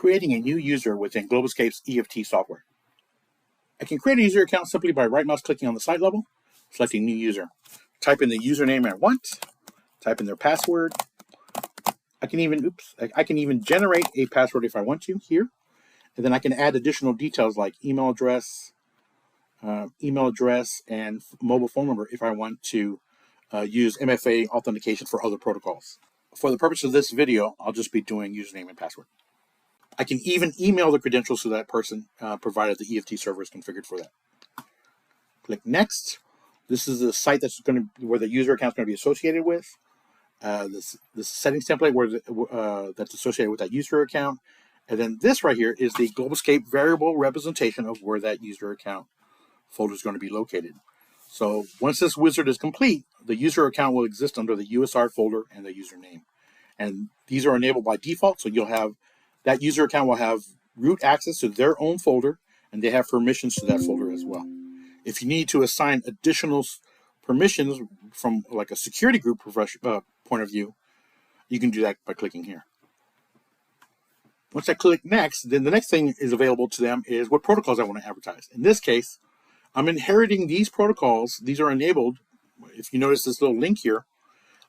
Creating a new user within Globalscape's EFT software. I can create a user account simply by right mouse clicking on the site level, selecting new user. Type in the username I want, type in their password. I can even generate a password if I want to here. And then I can add additional details like email address and mobile phone number if I want to use MFA authentication for other protocols. For the purpose of this video, I'll just be doing username and password. I can even email the credentials to that person, provided the EFT server is configured for that. Click Next. This is the site where the user account is going to be associated with. This settings template that's associated with that user account. And then this right here is the Globalscape variable representation of where that user account folder is going to be located. So once this wizard is complete, the user account will exist under the USR folder and the username. And these are enabled by default, so that user account will have root access to their own folder, and they have permissions to that folder as well. If you need to assign additional permissions from like a security group point of view, you can do that by clicking here. Once I click Next, then the next thing is available to them is what protocols I want to advertise. In this case, I'm inheriting these protocols. These are enabled. If you notice this little link here,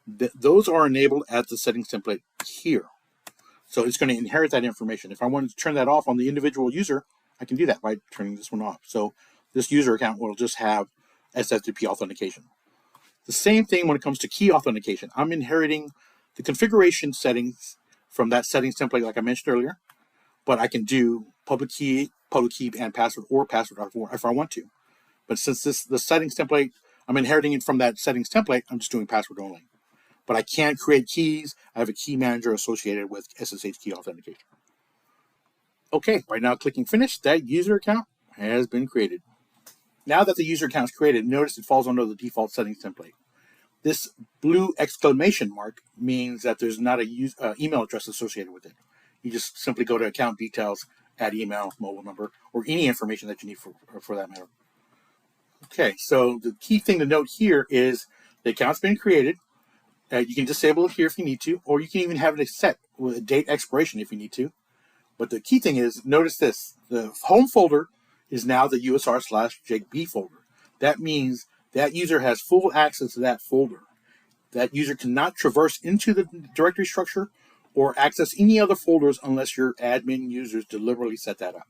those are enabled at the settings template here. So it's going to inherit that information. If I wanted to turn that off on the individual user, I can do that by turning this one off. So this user account will just have SFTP authentication. The same thing when it comes to key authentication. I'm inheriting the configuration settings from that settings template like I mentioned earlier, but I can do public key and password, or password if I want to. But since the settings template, I'm inheriting it from that settings template, I'm just doing password only. But I can't create keys. I have a key manager associated with SSH key authentication. Okay, right now clicking Finish, that user account has been created. Now that the user account is created, notice it falls under the default settings template. This blue exclamation mark means that there's not a email address associated with it. You just simply go to account details, add email, mobile number, or any information that you need for that matter. Okay, so the key thing to note here is the account's been created. You can disable it here if you need to, or you can even have it set with a date expiration if you need to. But the key thing is, notice this, the home folder is now the USR/JB folder. That means that user has full access to that folder. That user cannot traverse into the directory structure or access any other folders unless your admin users deliberately set that up.